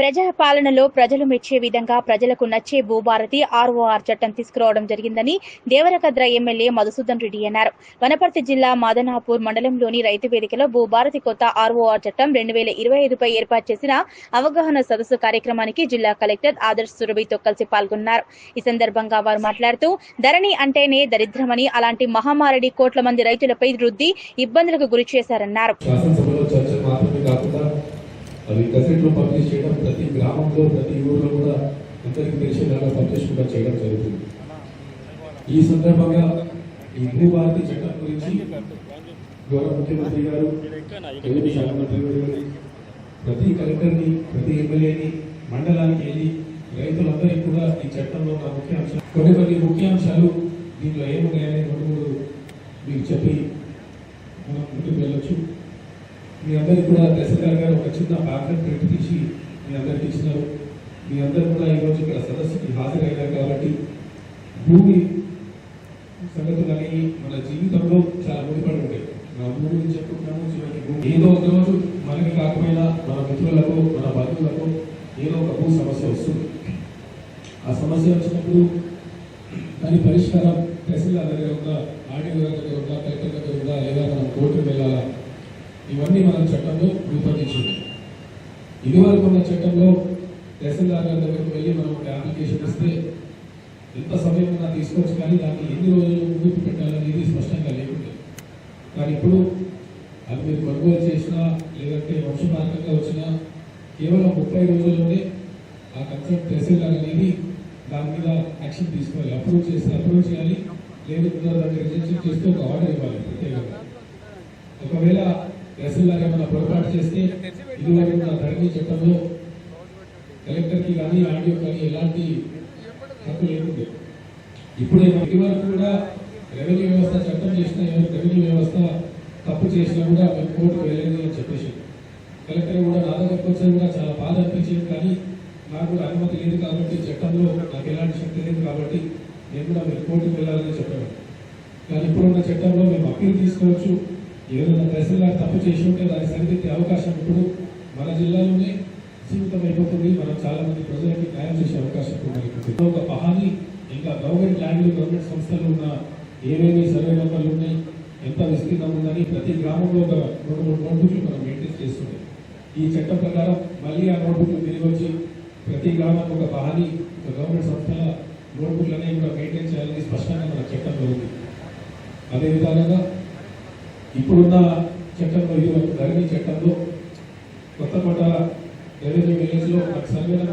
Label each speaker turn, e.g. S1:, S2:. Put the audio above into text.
S1: ప్రజా పాలనలో ప్రజలు మెచ్చే విధంగా ప్రజలకు నచ్చే భూభారతి ఆర్ఓఆర్ చట్టం తీసుకురావడం జరిగిందని దేవరకద్ర ఎమ్మెల్యే మధుసూదన్ రెడ్డి అన్నారు. వనపర్తి జిల్లా మాదనాపూర్ మండలంలోని రైతు వేదికలో భూభారతి కొత్త ఆర్ఓఆర్ చట్టం 2025పై ఏర్పాటు చేసిన అవగాహన సదస్సు కార్యక్రమానికి జిల్లా కలెక్టర్ ఆదర్శ్ సురభితో కలిసి పాల్గొన్నారు. ఈ సందర్భంగా వారు మాట్లాడుతూ ధరణి అంటేనే దరిద్రమని, అలాంటి మహమ్మారి కోట్ల మంది రైతులపై రుద్ది ఇబ్బందులకు గురి చేశారన్నారు.
S2: అవి గజెట్లో పబ్లిష్ చేయడం, ప్రతి గ్రామంలో ప్రతి ఊరిలో కూడా అందరికీ తెలిసేలాగా పబ్లిష్ కూడా చేయడం జరుగుతుంది. ఈ సందర్భంగా ఈ భూభారతి చట్టం గురించి గౌరవ ముఖ్యమంత్రి గారు, రెవెన్యూ శాఖ మంత్రి గారు ప్రతి కలెక్టర్ని, ప్రతి ఎమ్మెల్యేని మండలానికి వెళ్ళి రైతులందరికీ కూడా ఈ చట్టంలో ఉన్న ముఖ్యాంశాలు కొన్ని ముఖ్యాంశాలు దీంట్లో ఏమున్నాయని 2-3 మీకు చెప్పి మనం ముందుకు వెళ్ళొచ్చు. మీ అందరికీ కూడా తహసీల్దార్ గారు ఒక చిన్న ప్యాంప్లెట్ ప్రింట్ తీసి మీ అందరికి ఇచ్చినారు. మీ అందరూ కూడా ఈరోజు ఇక్కడ సదస్సుకి హాజరయ్యారు కాబట్టి భూమి సంగతులు అనేవి మన జీవితంలో చాలా ముడిపడి ఉంటాయి. మన భూమి గురించి చెప్పుకుంటాము, చివరికి భూమి ఏదో ఒక రోజు మనకి కాకపోయినా మన మిత్రులకు, మన బంధువులకు ఏదో ఒక భూ సమస్య వస్తుంది. ఆ సమస్య వచ్చినప్పుడు దాని పరిష్కారం తహసీల్దార్ దగ్గర ఉందా, ఆర్డీఓ దగ్గర ఉందా, కలెక్టర్ దగ్గర ఉందా, లేదా మనం కోర్టుకు వెళ్ళాలా, ఇవన్నీ మనం చట్టంలో రూపొందించింది. ఇదివరకు ఉన్న చట్టంలో తహసీల్దార్ గారి దగ్గరికి వెళ్ళి మనం ఒక అప్లికేషన్ ఇస్తే ఎంత సమయం ఉన్నా తీసుకోవచ్చు, కానీ దాన్ని ఎన్ని రోజులు ముగింపు పెట్టాలనేది స్పష్టంగా లేకుంటుంది. కానీ ఇప్పుడు అది మీరు కొనుగోలు చేసినా లేదంటే వంశపారకంగా వచ్చినా కేవలం 30 రోజుల్లోనే ఆ కన్సర్ట్ తహసీల్దార్ అనేది దాని మీద యాక్షన్ తీసుకోవాలి. అప్రూవ్ చేయాలి, లేకపోతే దాన్ని రిజెక్షన్ చేస్తే ఒక ఆర్డర్ ఇవ్వాలి ప్రత్యేకంగా. ఒకవేళ తహసీల్దార్ ఏమైనా పొరపాటు చేస్తే ఇదివరకు ఉన్న ధరణి చట్టంలో కలెక్టర్కి కానీ ఆర్డీఓ కానీ ఎలాంటి హక్కు లేకుండే. ఇప్పుడు ఇదివరకు కూడా రెవెన్యూ వ్యవస్థ చట్టం చేసిన రెవెన్యూ వ్యవస్థ తప్పు చేసినా కూడా మేము కోర్టుకు వెళ్ళేది అని చెప్పేసి కలెక్టర్ కూడా నా దగ్గరకు వచ్చేది కూడా చాలా బాధ అనిపించేది. కానీ నాకు కూడా అనుమతి లేదు కాబట్టి, చట్టంలో నాకు ఎలాంటి శక్తి లేదు కాబట్టి నేను కూడా మీరు కోర్టుకు వెళ్ళాలని చెప్పాను. కానీ ఇప్పుడున్న చట్టంలో మేము అప్పీల్ తీసుకోవచ్చు. ఏదైనా తహసీల్దార్ తప్పు చేసి ఉంటే దాన్ని సరిదిద్దే అవకాశం ఇప్పుడు మన జిల్లాలోనే సీమితం అయిపోతుంది. మనం చాలా మంది ప్రజలకి న్యాయం చేసే అవకాశం కూడా ఒక పహాని ఇంకా గవర్నమెంట్ ల్యాండ్లు, గవర్నమెంట్ సంస్థలు ఉన్న ఏవేవి సర్వే నెంబర్లు ఉన్నాయి, ఎంత విస్తీర్ణం ఉందని ప్రతి గ్రామంలో ఒక 2-3 నోట్బుక్లు మనం మెయింటైన్ చేస్తున్నాం. ఈ చట్టం ప్రకారం మళ్ళీ ఆ నోట్బుక్లు తిరిగి వచ్చి ప్రతి గ్రామానికి ఒక పహాని, ఒక గవర్నమెంట్ సంస్థల నోట్బుక్లు అనేవి కూడా మెయింటైన్ చేయాలని స్పష్టంగా మన చట్టంలో ఉంది. అదే విధానంగా ఇప్పుడున్న చట్టంలో, ధరణి చట్టంలో కొత్తకోట రెవెన్యూ విలేజ్ లో సర్వే